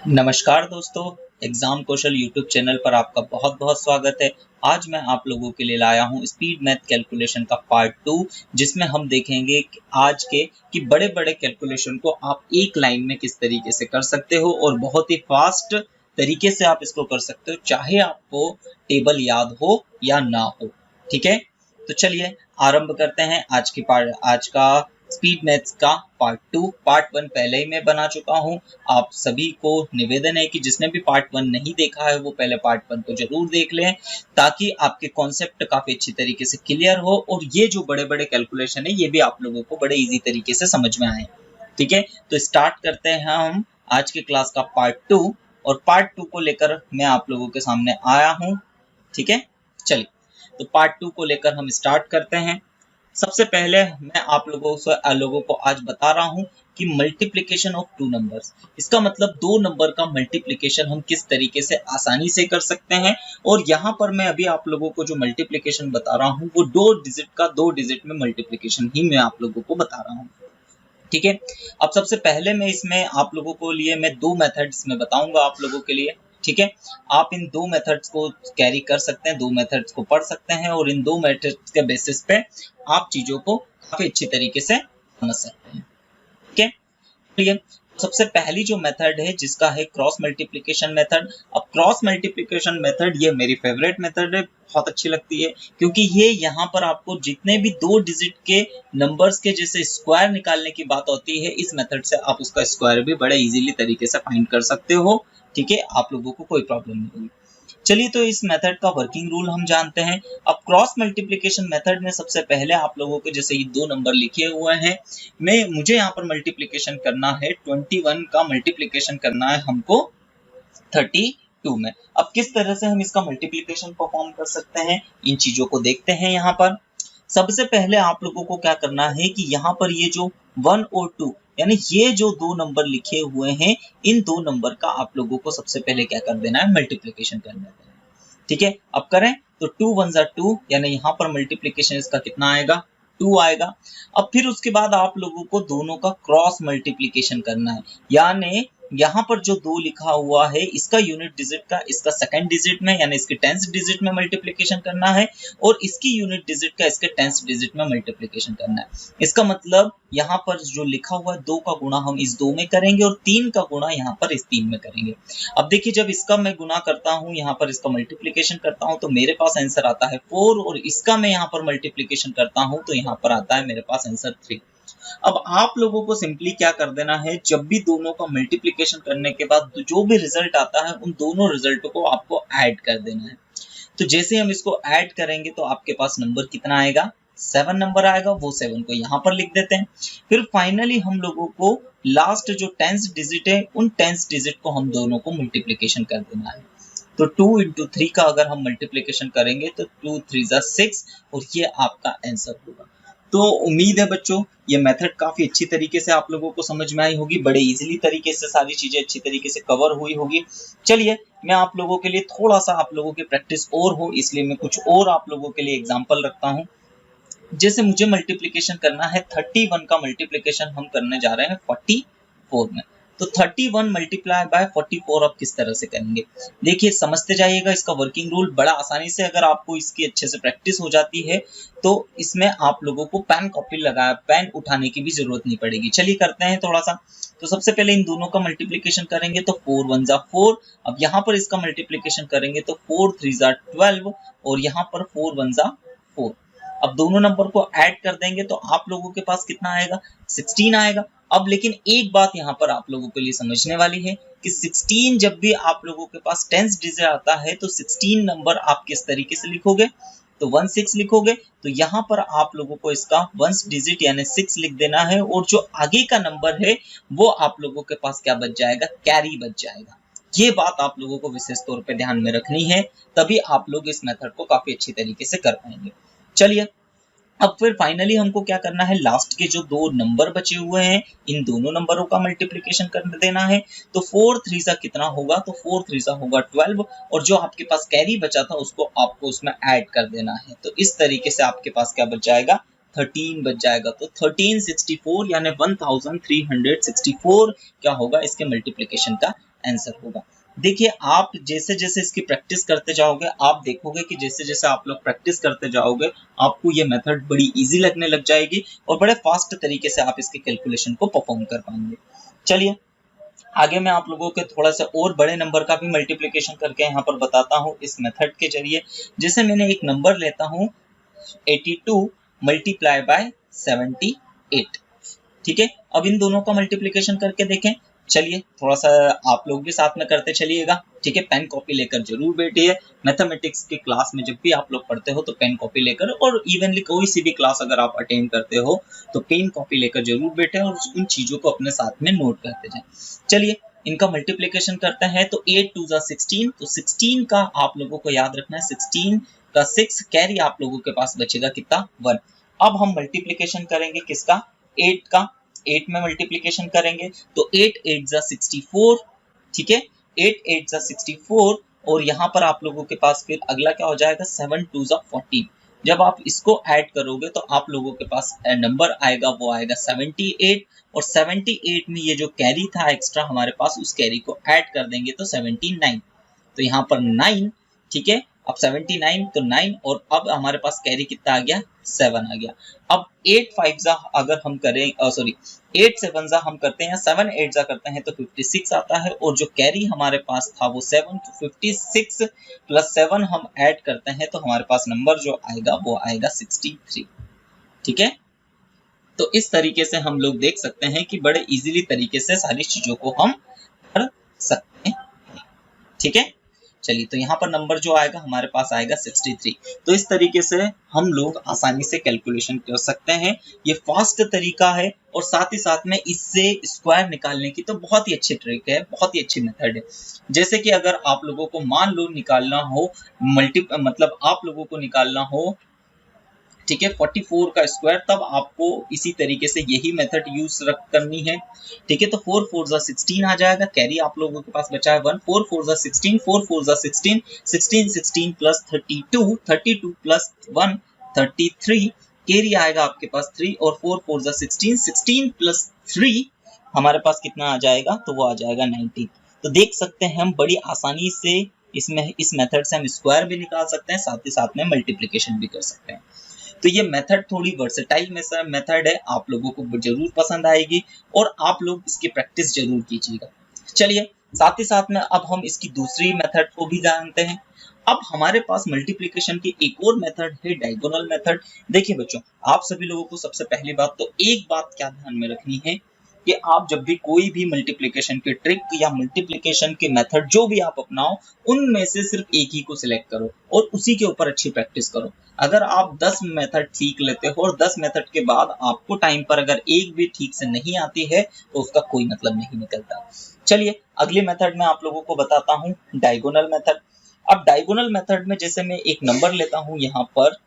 नमस्कार दोस्तों, एग्जाम कौशल YouTube channel पर आपका बहुत बहुत स्वागत है। आज मैं आप लोगों के लिए लाया हूं स्पीड मैथ कैलकुलेशन का पार्ट 2, जिसमें हम देखेंगे कि आज के कि बड़े बड़े कैलकुलेशन को आप एक लाइन में किस तरीके से कर सकते हो और बहुत ही फास्ट तरीके से आप इसको कर सकते हो, चाहे आपको टेबल याद हो या ना हो। ठीक है, तो चलिए आरंभ करते हैं आज का स्पीड मैथ्स का पार्ट 2। पार्ट 1 पहले ही मैं बना चुका हूं। आप सभी को निवेदन है कि जिसने भी पार्ट 1 नहीं देखा है वो पहले पार्ट 1 को जरूर देख लें, ताकि आपके कॉन्सेप्ट काफी अच्छी तरीके से क्लियर हो और ये जो बड़े बड़े कैलकुलेशन है ये भी आप लोगों को बड़े इजी तरीके से समझ में आए। ठीक है, तो स्टार्ट करते हैं हम आज के क्लास का पार्ट 2। और पार्ट 2 को लेकर मैं आप लोगों के सामने आया हूं। ठीक है, चलिए तो पार्ट 2 को लेकर हम स्टार्ट करते हैं। सबसे पहले मैं आप लोगों को आज बता रहा हूं कि मल्टीप्लिकेशन ऑफ टू नंबर्स, इसका मतलब दो नंबर का मल्टीप्लिकेशन हम किस तरीके से आसानी से कर सकते हैं। और यहाँ पर मैं अभी आप लोगों को जो मल्टीप्लिकेशन बता रहा हूँ वो दो डिजिट में मल्टीप्लिकेशन ही मैं आप लोगों को बता रहा हूँ। ठीक है, अब सबसे पहले मैं इसमें आप लोगों को लिए मैं दो मेथड्स में बताऊंगा आप लोगों के लिए। ठीक है, आप इन दो मेथड्स को कैरी कर सकते हैं, दो मेथड्स को पढ़ सकते हैं और इन दो मेथड्स के बेसिस पे आप चीजों को काफी अच्छी तरीके से समझ सकते हैं। ठीक है, चलिए सबसे पहली जो मेथड है जिसका है क्रॉस मल्टीप्लिकेशन मेथड। अब क्रॉस मल्टीप्लिकेशन मेथड ये मेरी फेवरेट मेथड है, बहुत अच्छी लगती है, क्योंकि ये यहाँ पर आपको जितने भी दो डिजिट के नंबर्स के जैसे स्क्वायर निकालने की बात होती है, इस मेथड से आप उसका स्क्वायर भी बड़े इजीली तरीके से फाइंड कर सकते हो। ठीक है, आप लोगों को कोई प्रॉब्लम नहीं होगी। चलिए तो इस मेथड का वर्किंग रूल हम जानते हैं। अब क्रॉस मल्टीप्लिकेशन मेथड में सबसे पहले आप लोगों के जैसे ये दो नंबर लिखे हुए हैं, मुझे यहाँ पर मल्टीप्लिकेशन करना है 21 का मल्टीप्लिकेशन करना है हमको 32 में। अब किस तरह से हम इसका मल्टीप्लिकेशन परफॉर्म कर सकते हैं, इन चीजों को देखते हैं। यहाँ पर सबसे पहले आप लोगों को क्या करना है कि यहाँ पर ये जो 1 और 2 यानी ये जो दो नंबर लिखे हुए हैं, इन दो नंबर का आप लोगों को सबसे पहले क्या कर देना है, मल्टीप्लिकेशन कर देना है। ठीक है, अब करें तो 2 1 जा 2 यानी यहाँ पर मल्टीप्लिकेशन इसका कितना आएगा, 2 आएगा। अब फिर उसके बाद आप लोगों को दोनों का क्रॉस मल्टीप्लिकेशन करना है, यानी यहाँ पर जो दो लिखा हुआ है इसका यूनिट डिजिट का इसका सेकंड डिजिट में यानी इसके टेंथ डिजिट में मल्टीप्लिकेशन करना है और इसकी यूनिट डिजिट का इसके टेंथ डिजिट में मल्टीप्लिकेशन करना है। इसका मतलब यहाँ पर जो लिखा हुआ है 2 का गुणा हम इस 2 में करेंगे और 3 का गुणा यहाँ पर इस 3 में करेंगे। अब देखिए जब इसका मैं गुणा करता हूँ, यहाँ पर इसका मल्टीप्लिकेशन करता हूँ तो मेरे पास आंसर आता है 4 और इसका मैं यहाँ पर मल्टीप्लिकेशन करता हूँ तो यहाँ पर आता है मेरे पास आंसर 3। अब आप लोगों को सिंपली क्या कर देना है, जब भी दोनों का मल्टीप्लिकेशन करने के बाद जो भी रिजल्ट आता है उन दोनों रिजल्ट को आपको ऐड कर देना है। तो जैसे हम इसको ऐड करेंगे तो आपके पास नंबर कितना आएगा, 7 नंबर आएगा। वो 7 को यहाँ पर लिख देते हैं। फिर फाइनली हम लोगों को लास्ट जो 10th डिजिट है उन 10th डिजिट को हम दोनों को मल्टीप्लिकेशन कर देना है। तो 2 into 3 का अगर हम मल्टीप्लिकेशन करेंगे तो 2 3 जा 6 और ये आपका आंसर होगा। तो उम्मीद है बच्चों ये मेथड काफी अच्छी तरीके से आप लोगों को समझ में आई होगी, बड़े इजीली तरीके से सारी चीजें अच्छी तरीके से कवर हुई होगी। चलिए मैं आप लोगों के लिए थोड़ा सा आप लोगों की प्रैक्टिस और हो इसलिए मैं कुछ और आप लोगों के लिए एग्जांपल रखता हूँ। जैसे मुझे मल्टीप्लिकेशन करना है 31 का मल्टीप्लिकेशन हम करने जा रहे हैं 44 में। तो 31 मल्टीप्लाई बाय 44 आप किस तरह से करेंगे, देखिए समझते जाइएगा। इसका वर्किंग रूल बड़ा आसानी से अगर आपको इसकी अच्छे से प्रैक्टिस हो जाती है तो इसमें आप लोगों को पेन उठाने की भी जरूरत नहीं पड़ेगी। चलिए करते हैं थोड़ा सा। तो सबसे पहले इन दोनों का मल्टीप्लिकेशन करेंगे तो 4 1 जा 4। अब यहाँ पर इसका मल्टीप्लिकेशन करेंगे तो 4 3 जा 12 और यहाँ पर 4 1 जा 4। अब दोनों नंबर को ऐड कर देंगे तो आप लोगों के पास कितना आएगा, 16 आएगा। अब लेकिन एक बात यहाँ पर आप लोगों के लिए समझने वाली है कि 16 जब भी आप लोगों के पास 10th डिजिट आता है तो 16 नंबर आप किस तरीके से लिखोगे, तो 1 6 लिखोगे। तो यहाँ पर आप लोगों को इसका 1st डिजिट यानी 6 लिख देना है और जो आगे का नंबर है वो आप लोगों के पास क्या बच जाएगा, कैरी बच जाएगा। ये बात आप लोगों को विशेष तौर पे ध्यान में रखनी है, तभी आप लोग इस मेथड को काफी अच्छी तरीके से कर पाएंगे। चलिए अब फिर फाइनली हमको क्या करना है, लास्ट के जो दो नंबर बचे हुए हैं इन दोनों नंबरों का मल्टीप्लिकेशन कर देना है। तो 4 3 सा कितना होगा, तो 4 3 सा होगा 12 और जो आपके पास कैरी बचा था उसको आपको उसमें ऐड कर देना है। तो इस तरीके से आपके पास क्या बच जाएगा, 13 बच जाएगा। तो 1364 यानी 1364 क्या होगा, इसके मल्टीप्लिकेशन का आंसर होगा। देखिए आप जैसे जैसे इसकी प्रैक्टिस करते जाओगे आप देखोगे कि जैसे जैसे आप लोग प्रैक्टिस करते जाओगे आपको ये मेथड बड़ी इजी लगने लग जाएगी और बड़े फास्ट तरीके से आप इसके कैलकुलेशन को परफॉर्म कर पाएंगे। चलिए आगे मैं आप लोगों के थोड़ा सा और बड़े नंबर का भी मल्टीप्लिकेशन करके यहाँ पर बताता हूँ इस मेथड के जरिए। जैसे मैंने एक नंबर लेता हूँ 82 मल्टीप्लाई बाय 78, ठीक है। अब इन दोनों का मल्टीप्लिकेशन करके देखें। चलिए थोड़ा सा आप लोग भी साथ में करते चलिएगा, ठीक है। पेन कॉपी लेकर जरूर बैठिए। मैथमेटिक्स की क्लास में जब भी आप लोग पढ़ते हो तो पेन कॉपी लेकर, और इवनली कोई सी भी क्लास अगर आप अटेंड करते हो तो पेन कॉपी लेकर जरूर बैठे और उन चीजों को अपने साथ में नोट करते जाएं। चलिए इनका मल्टीप्लिकेशन करते हैं। तो 8 2 16, तो 16 का आप लोगों को याद रखना है 16 का 6 कैरी आप लोगों के पास बचेगा कितना 1। अब हम मल्टीप्लिकेशन करेंगे किसका 8 का, 8 में मल्टीप्लिकेशन करेंगे तो 8 8 जा 64, ठीक है। 8 8 जा 64 और यहाँ पर आप लोगों के पास फिर अगला क्या हो जाएगा 7 2 जा 14। जब आप इसको ऐड करोगे तो आप लोगों के पास नंबर आएगा वो आएगा 78, और 78 में ये जो कैरी था एक्स्ट्रा हमारे पास उस कैरी को ऐड कर देंगे तो 79। तो यहाँ पर 9, ठीक है। अब 79 तो 9 और अब हमारे पास कैरी कितना आ गया 7 आ गया। अब 8 5 जा अगर हम करें 8 7 जा हम करते हैं, 7 8 जा करते हैं तो 56 आता है, और जो कैरी हमारे पास था वो 7, तो 56 प्लस 7 हम ऐड करते हैं तो हमारे पास नंबर जो आएगा वो आएगा 63, ठीक है। तो इस तरीके से हम लोग देख सकते हैं कि बड़े इजीली तरीके से सारी चीजों को हम कर सकते हैं, ठीक है। चलिए तो यहाँ पर नंबर जो आएगा हमारे पास आएगा 63। तो इस तरीके से हम लोग आसानी से कैलकुलेशन कर सकते हैं। ये फास्ट तरीका है और साथ ही साथ में इससे स्क्वायर निकालने की तो बहुत ही अच्छी ट्रिक है, बहुत ही अच्छी मेथड है। जैसे कि अगर आप लोगों को मान लो निकालना हो मतलब आप लोगों को निकालना हो, ठीक है, 44 का स्क्वायर, तब आपको इसी तरीके से यही मेथड यूज करनी है, ठीक है। तो 4 4 जा 16 आ जाएगा, कैरी आप लोगों के पास बचा है 1, 4 4 जा 16, 4 4 जा 16, 16 16 प्लस 32, 32 प्लस 1 33, कैरी आएगा आपके पास 3, और 4 4 जा 16, 16 प्लस 3 हमारे पास कितना आ जाएगा तो वो आ जाएगा 19। तो देख सकते हैं हम बड़ी आसानी से इसमें इस मेथड से हम स्क्वायर भी निकाल सकते हैं, साथ ही साथ में मल्टीप्लिकेशन भी कर सकते हैं। तो ये मेथड थोड़ी वर्सेटाइल मेथड है, आप लोगों को जरूर पसंद आएगी और आप लोग इसकी प्रैक्टिस जरूर कीजिएगा। चलिए साथ ही साथ में अब हम इसकी दूसरी मेथड को भी जानते हैं। अब हमारे पास मल्टीप्लिकेशन की एक और मेथड है डायगोनल मेथड। देखिए बच्चों, आप सभी लोगों को सबसे पहली बात तो एक बात क्या ध्यान में रखनी है कि आप जब भी कोई भी मल्टीप्लिकेशन की ट्रिक या मल्टीप्लिकेशन के मेथड जो भी आप अपनाओ उनमें से सिर्फ एक ही को सिलेक्ट करो और उसी के ऊपर अच्छी प्रैक्टिस करो। अगर आप 10 मेथड सीख लेते हो और 10 मेथड के बाद आपको टाइम पर अगर एक भी ठीक से नहीं आती है तो उसका कोई मतलब नहीं निकलता। चलिए अगली मेथड में आप लोगों को बताता हूँ डायगोनल मेथड। अब डायगोनल मेथड में जैसे मैं एक नंबर लेता हूँ यहाँ पर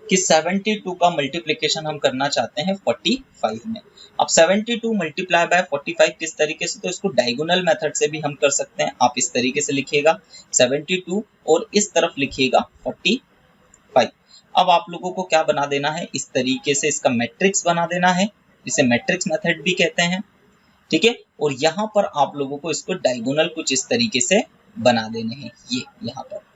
कि 72 का मल्टीप्लिकेशन हम करना चाहते हैं 45 में। अब 72 मल्टीप्लाई बाय 45 किस तरीके से, तो इसको डायगोनल मेथड से भी हम कर सकते हैं। आप इस तरीके से लिखिएगा 72 और इस तरफ लिखिएगा 45। अब आप लोगों को क्या बना देना है, इस तरीके से इसका मैट्रिक्स बना देना है, इसे मैट्रिक्स मेथड भी कहते हैं, ठीक है। और यहाँ पर आप लोगों को इसको डायगोनल कुछ इस तरीके से बना देने हैं, ये यहाँ पर।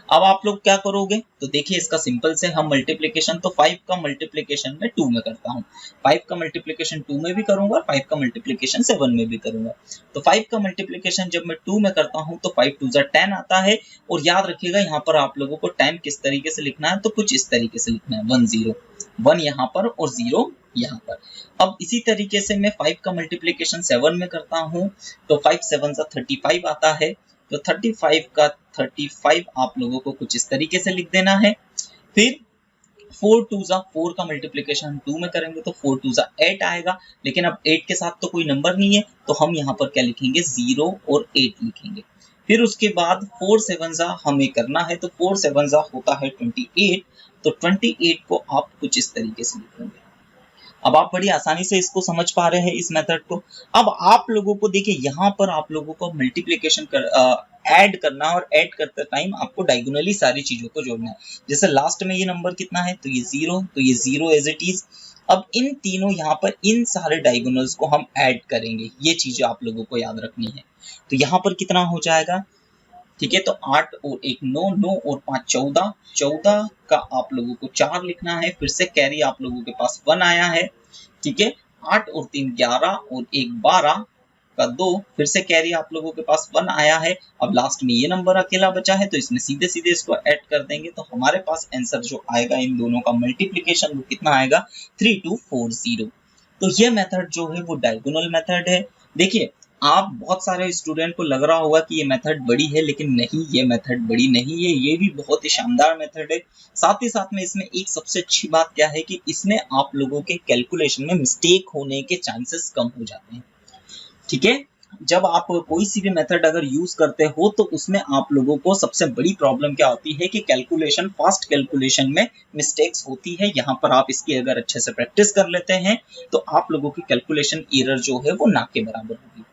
अब आप लोग क्या करोगे, तो देखिए इसका सिंपल से हम मल्टीप्लिकेशन तो 5 का मल्टीप्लिकेशन मैं 2 में करता हूँ, 5 का मल्टीप्लिकेशन 2 में भी करूंगा और 5 का मल्टीप्लिकेशन 7 में भी करूंगा। तो 5 का मल्टीप्लिकेशन जब मैं 2 में करता हूँ तो 5 2 10 आता है। और याद रखिएगा यहाँ पर आप लोगों को 10 किस तरीके से लिखना है, तो कुछ इस तरीके से लिखना है 1 0, 1 यहाँ पर और 0 यहाँ पर। अब इसी तरीके से मैं 5 का मल्टीप्लिकेशन 7 में करता हूँ तो 5 7 35 आता है। तो 35 का 35 आप लोगों को कुछ इस तरीके से लिख देना है। फिर 4 2 4 का मल्टीप्लिकेशन 2 में करेंगे तो 4 2 8 आएगा, लेकिन अब 8 के साथ तो कोई नंबर नहीं है तो हम यहाँ पर क्या लिखेंगे 0 और 8 लिखेंगे। फिर उसके बाद 4 7 हमें करना है तो 4 7 होता है 28, तो 28 को आप कुछ इस तरीके से लिखेंगे। अब आप बड़ी आसानी से इसको समझ पा रहे हैं इस मेथड को। अब आप लोगों को देखिए यहाँ पर आप लोगों को मल्टीप्लिकेशन ऐड करना है और ऐड करते टाइम आपको डायगोनली सारी चीजों को जोड़ना है। जैसे लास्ट में ये नंबर कितना है, तो ये 0, तो ये 0 एज इट इज। अब इन तीनों यहाँ पर इन सारे डायगोनल्स को हम ऐड करेंगे, ये चीजें आप लोगों को याद रखनी है। तो यहाँ पर कितना हो जाएगा, ठीक है, तो 8 और 1 9, 9 और 5 14, 14 का आप लोगों को 4 लिखना है। फिर से कैरी आप लोगों के पास 1 आया है, ठीक है, 8 और 3 11 और 1 12 का 2, फिर से कैरी आप लोगों के पास 1 आया है। अब लास्ट में ये नंबर अकेला बचा है, तो इसमें सीधे सीधे इसको ऐड कर देंगे, तो हमारे पास आंसर जो आएगा इन दोनों का मल्टीप्लिकेशन वो कितना आएगा, 3240। तो ये मेथड जो है वो डायगोनल मेथड है। देखिए, आप बहुत सारे स्टूडेंट को लग रहा होगा कि ये मेथड बड़ी है, लेकिन नहीं, ये मेथड बड़ी नहीं है, ये भी बहुत ही शानदार मेथड है। साथ ही साथ में इसमें एक सबसे अच्छी बात क्या है कि इसमें आप लोगों के कैलकुलेशन में मिस्टेक होने के चांसेस कम हो जाते हैं, ठीक है। जब आप कोई सी भी मेथड अगर यूज करते हो तो उसमें आप लोगों को सबसे बड़ी प्रॉब्लम क्या होती है कि कैलकुलेशन, फास्ट कैलकुलेशन में मिस्टेक्स होती है। यहाँ पर आप इसकी अगर अच्छे से प्रैक्टिस कर लेते हैं तो आप लोगों की कैलकुलेशन एरर जो है वो ना के बराबर होगी,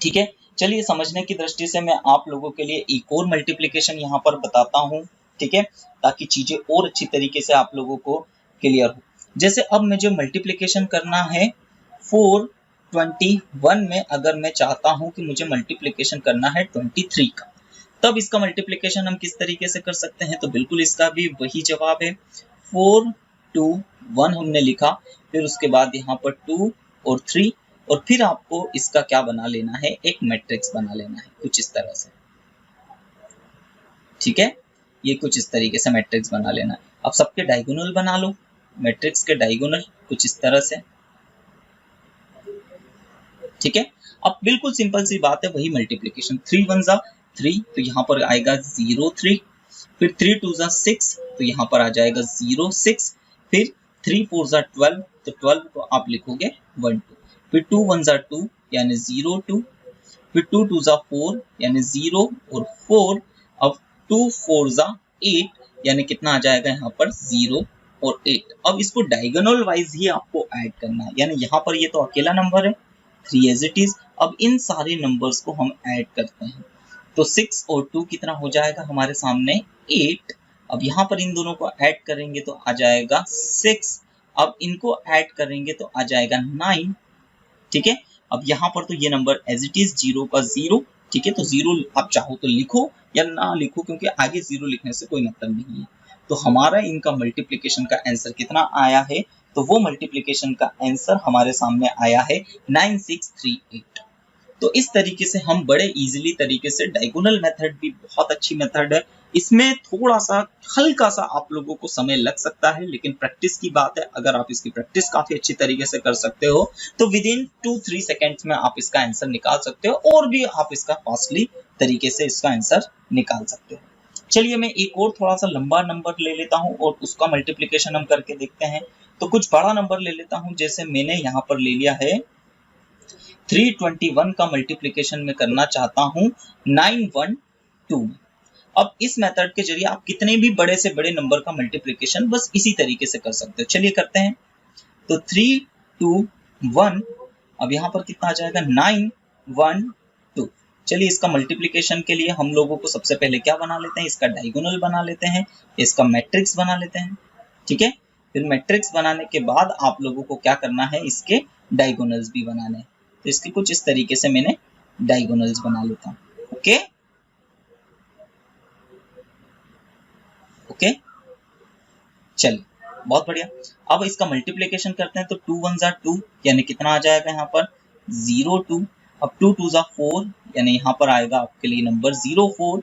ठीक है। चलिए, समझने की दृष्टि से मैं आप लोगों के लिए एक और मल्टीप्लिकेशन यहाँ पर बताता हूँ, ठीक है, ताकि चीजें और अच्छी तरीके से आप लोगों को क्लियर हो। जैसे अब मुझे मल्टीप्लिकेशन करना है 421 में, अगर मैं चाहता हूं कि मुझे मल्टीप्लिकेशन करना है 23 का, तब इसका मल्टीप्लिकेशन हम किस तरीके से कर सकते हैं, तो बिल्कुल इसका भी वही जवाब है। 421 हमने लिखा, फिर उसके बाद यहाँ पर 2 और 3, और फिर आपको इसका क्या बना लेना है, एक मैट्रिक्स बना लेना है कुछ इस तरह से, ठीक है। ये कुछ इस तरीके से मैट्रिक्स बना लेना है। अब सबके डायगोनल बना लो, मैट्रिक्स के डायगोनल कुछ इस तरह से, ठीक है। अब बिल्कुल सिंपल सी बात है, वही मल्टीप्लिकेशन, 3 1 जा 3, तो यहाँ पर आएगा 0 3, फिर 3 2 जा 6, तो यहाँ पर आ जाएगा 0 6, फिर 3 4 जा 12, तो 12 को आप लिखोगे 1 2, फिर 2 1 जा 2 यानी 0 2, फिर 2 2 जा 4 यानी 0 और 4, अब 2 4 जा 8 यानी कितना आ जाएगा यहाँ पर 0 और 8। अब इसको डायगोनल वाइज ही आपको ऐड करना है, यानी यहाँ पर ये तो अकेला नंबर है 3 एज इट इज। अब इन सारे नंबर्स को हम ऐड करते हैं, तो 6 और 2 कितना हो जाएगा हमारे सामने 8। अब यहाँ पर इन दोनों को ऐड करेंगे तो आ जाएगा 6, अब इनको ऐड करेंगे तो आ जाएगा 9, ठीक है। अब यहाँ पर तो ये नंबर एज इट इज 0 का 0, ठीक है, तो 0 आप चाहो तो लिखो या ना लिखो, क्योंकि आगे 0 लिखने से कोई मतलब नहीं है। तो हमारा इनका मल्टीप्लिकेशन का आंसर कितना आया है, तो वो मल्टीप्लिकेशन का आंसर हमारे सामने आया है 9638। तो इस तरीके से हम बड़े इजीली तरीके से, डायगोनल मेथड भी बहुत अच्छी मेथड है, इसमें थोड़ा सा हल्का सा आप लोगों को समय लग सकता है, लेकिन प्रैक्टिस की बात है, अगर आप इसकी प्रैक्टिस काफी अच्छी तरीके से कर सकते हो तो विद इन 2-3 सेकेंड्स में आप इसका आंसर निकाल सकते हो, और भी आप इसका फास्टली तरीके से इसका आंसर निकाल सकते हो। चलिए, मैं एक और थोड़ा सा लंबा नंबर ले लेता हूं और उसका मल्टीप्लिकेशन हम करके देखते हैं। तो कुछ बड़ा नंबर ले लेता हूं, जैसे मैंने यहाँ पर ले लिया है 321 का मल्टीप्लिकेशन में करना चाहता हूं 912 में। अब इस मेथड के जरिए आप कितने भी बड़े से बड़े नंबर का मल्टीप्लिकेशन बस इसी तरीके से कर सकते हो। चलिए करते हैं, तो 321, अब यहाँ पर कितना आ जाएगा 912। चलिए, इसका मल्टीप्लिकेशन के लिए हम लोगों को सबसे पहले क्या बना लेते हैं, इसका डायगोनल बना लेते हैं, इसका मैट्रिक्स बना लेते हैं, ठीक है। फिर मैट्रिक्स बनाने के बाद आप लोगों को क्या करना है, इसके डायगोनल्स भी बनाने हैं। तो इसके कुछ इस तरीके से मैंने डायगोनल्स बना लेता हूं, ओके ओके। चलिए, बहुत बढ़िया। अब इसका मल्टीप्लिकेशन करते हैं, तो 2 1 जा 2 यानी कितना आ जाएगा यहाँ पर 0 2, अब 2 2 जा 4 यानी यहाँ पर आएगा आपके लिए नंबर 0 4,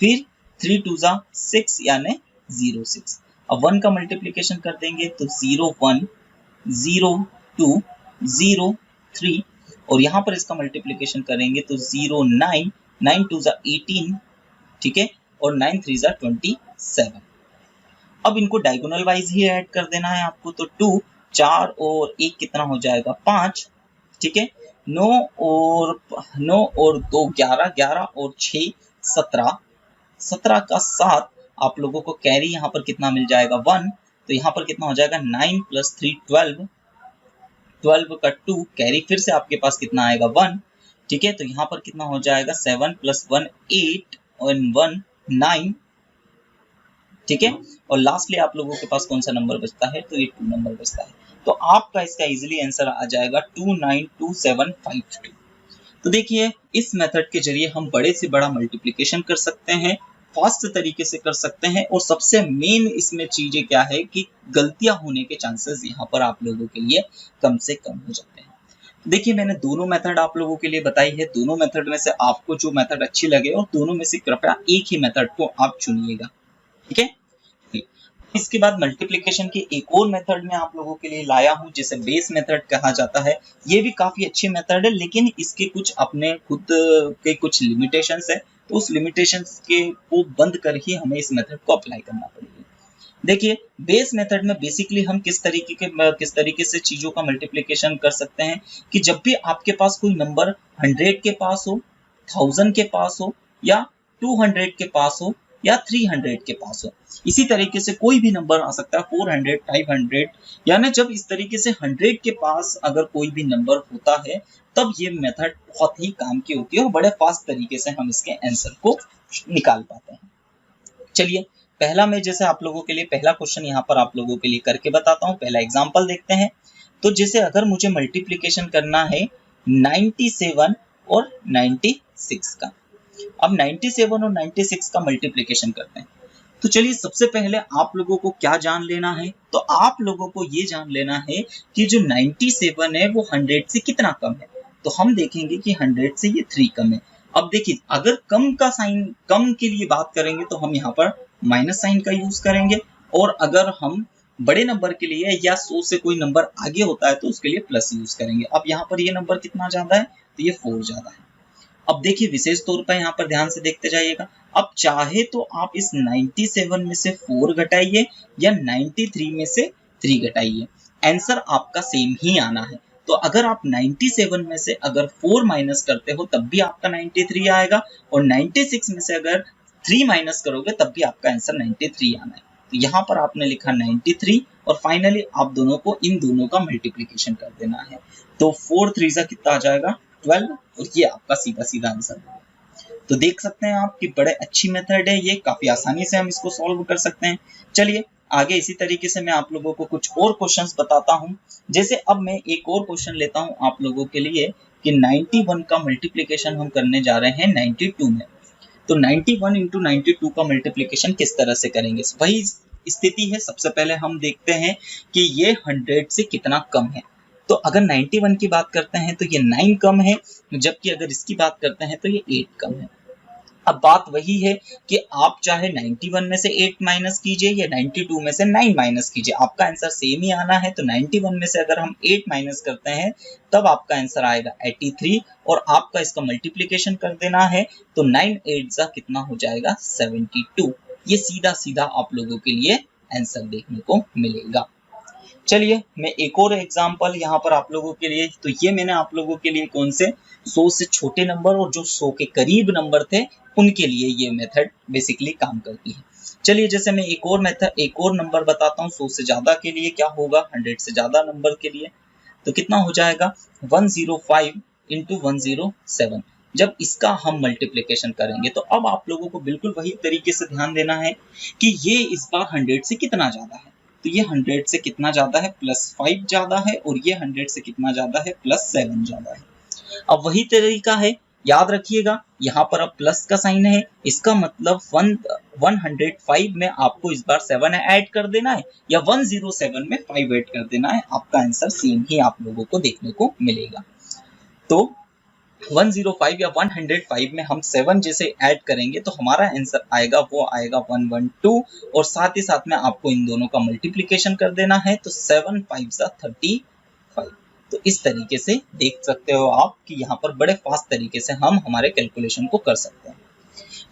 फिर 3 2 जा 6 यानी 0 6। अब 1 का मल्टीप्लिकेशन कर देंगे तो 0 1 0 2 0 3, और यहाँ पर इसका मल्टीप्लिकेशन करेंगे तो 0 9 9 2 जा 18, ठीक है, और 9 3 जा 27। अब इनको डायगोनल वाइज ही ऐड कर देना है आपको, तो 2 4 और 1 कितना हो जाएगा 5, ठीक है, 9 और 2 11 11 और 6 17, 17 का 7, आप लोगों को कैरी यहाँ पर कितना मिल जाएगा 1, तो यहाँ पर कितना हो जाएगा 9 + 3 12, 12 का 2 कैरी फिर से आपके पास कितना आएगा 1, ठीक है, तो यहाँ पर कितना हो जाएगा 7 + 1 8 और 1 9, ठीक है। और लास्टली आप लोगों के पास कौन सा नंबर बचता है, तो ये 2 नंबर बचता है। तो आपका इसका इजीली आंसर आ जाएगा 292752। तो देखिए इस मेथड के जरिए हम बड़े से बड़ा मल्टीप्लिकेशन कर सकते हैं, फास्ट तरीके से कर सकते हैं, और सबसे मेन इसमें चीजें क्या है कि गलतियां होने के चांसेस यहाँ पर आप लोगों के लिए कम से कम हो जाते हैं। देखिए मैंने दोनों मेथड आप लोगों के लिए बताई है, दोनों मेथड में से आपको जो मेथड अच्छी लगे और दोनों में से कृपया एक ही मेथड को आप चुनिएगा, ठीक है। इसके बाद मल्टीप्लिकेशन की एक और मेथड में आप लोगों के लिए लाया हूं जिसे बेस मेथड कहा जाता है। ये भी काफी अच्छी मेथड है, लेकिन इसके कुछ अपने खुद के कुछ लिमिटेशंस है, तो उस लिमिटेशंस के को बंद कर ही हमें इस मेथड को अप्लाई करना पड़ेगा। देखिए बेस मेथड में बेसिकली हम किस तरीके से चीजों का मल्टीप्लिकेशन कर सकते हैं कि जब भी आपके पास कोई नंबर 100 के पास हो, 1000 के पास हो, या 200 के पास हो, या 300 के पास हो, इसी तरीके से कोई भी नंबर आ सकता है 400 500, यानी जब इस तरीके से 100 के पास अगर कोई भी नंबर होता है तब ये मेथड बहुत ही काम की होती है और बड़े फास्ट तरीके से हम इसके आंसर को निकाल पाते हैं। चलिए पहला मैं जैसे आप लोगों के लिए पहला क्वेश्चन यहाँ पर आप लोगों के लिए करके बताता हूँ। पहला एग्जांपल देखते हैं। तो जैसे अगर मुझे मल्टीप्लिकेशन करना है 97 और 96 का, अब 97 और 96 का मल्टीप्लिकेशन करते हैं। तो चलिए सबसे पहले आप लोगों को क्या जान लेना है, तो आप लोगों को ये जान लेना है कि जो 97 है वो 100 से कितना कम है। तो हम देखेंगे कि 100 से ये 3 कम है। अब देखिए अगर कम का साइन, कम के लिए बात करेंगे तो हम यहाँ पर माइनस साइन का यूज करेंगे, और अगर हम बड़े नंबर के लिए या 100 से कोई नंबर आगे होता है तो उसके लिए प्लस यूज करेंगे। अब यहाँ पर ये नंबर कितना ज्यादा है, तो ये 4 ज्यादा है। अब देखिए विशेष तौर पर यहाँ पर ध्यान से देखते जाइएगा। अब चाहे तो आप इस 97 में से 4 घटाइए या 93 में से 3 घटाइए, आंसर आपका सेम ही आना है। तो अगर आप 97 में से अगर 4 माइनस करते हो तब भी आपका 93 आएगा, और 96 में से अगर 3 माइनस करोगे तब भी आपका आंसर 93 आना है। तो यहाँ पर आपने लिखा 93, और फाइनली आप दोनों को इन दोनों का मल्टीप्लिकेशन कर देना है। तो 4 3 जा कितना आ जाएगा 12, और ये आपका सीधा सीधा आंसर है। तो देख सकते हैं आप कि बड़े अच्छी मेथड है, ये काफी आसानी से हम इसको सॉल्व कर सकते हैं। चलिए आगे इसी तरीके से मैं आप लोगों को कुछ और क्वेश्चंस बताता हूं। जैसे अब मैं एक और क्वेश्चन लेता हूं आप लोगों के लिए कि 91 का मल्टीप्लिकेशन हम करने जा रहे हैं 92 में। तो 91 इंटू 92 का मल्टीप्लिकेशन किस तरह से करेंगे, वही स्थिति है। सबसे पहले हम देखते हैं कि ये 100 से कितना कम है। तो अगर 91 की बात करते हैं तो ये 9 कम है, जबकि अगर इसकी बात करते हैं तो ये 8 कम है। अब बात वही है कि आप चाहे 91 में से 8 माइनस कीजिए या 92 में से 9 माइनस कीजिए, आपका आंसर सेम ही आना है। तो 91 में से अगर हम 8 माइनस करते हैं तब आपका आंसर आएगा 83, और आपका इसका मल्टीप्लिकेशन कर देना है। तो 9 8 जा कितना हो जाएगा 72। ये सीधा सीधा आप लोगों के लिए आंसर देखने को मिलेगा। चलिए मैं एक और एग्जांपल यहाँ पर आप लोगों के लिए, तो ये मैंने आप लोगों के लिए कौन से 100 से छोटे नंबर और जो 100 के करीब नंबर थे उनके लिए ये मेथड बेसिकली काम करती है। चलिए जैसे मैं एक और नंबर बताता हूँ 100 से ज्यादा के लिए क्या होगा, 100 से ज्यादा नंबर के लिए तो कितना हो जाएगा 105 इंटू 107। जब इसका हम मल्टीप्लिकेशन करेंगे तो अब आप लोगों को बिल्कुल वही तरीके से ध्यान देना है कि ये इस बार 100 से कितना ज्यादा है। तो ये 100 से कितना ज्यादा है +5 ज्यादा है, और ये 100 से कितना ज्यादा है +7 ज्यादा है। अब वही तरीका है, याद रखिएगा यहाँ पर अब प्लस का साइन है, इसका मतलब 105 में आपको इस बार 7 ऐड कर देना है, या 107 में 5 ऐड कर देना है। आपका आंसर सेम ही आप लोगों को देखने को मिलेगा। तो 105 या 105 में हम 7 जैसे ऐड करेंगे तो हमारा आंसर आएगा वो आएगा 112, और साथ ही साथ में आपको इन दोनों का मल्टीप्लिकेशन कर देना है। तो 7 5 जा 35। तो इस तरीके से देख सकते हो आप कि यहाँ पर बड़े फास्ट तरीके से हम हमारे कैलकुलेशन को कर सकते हैं।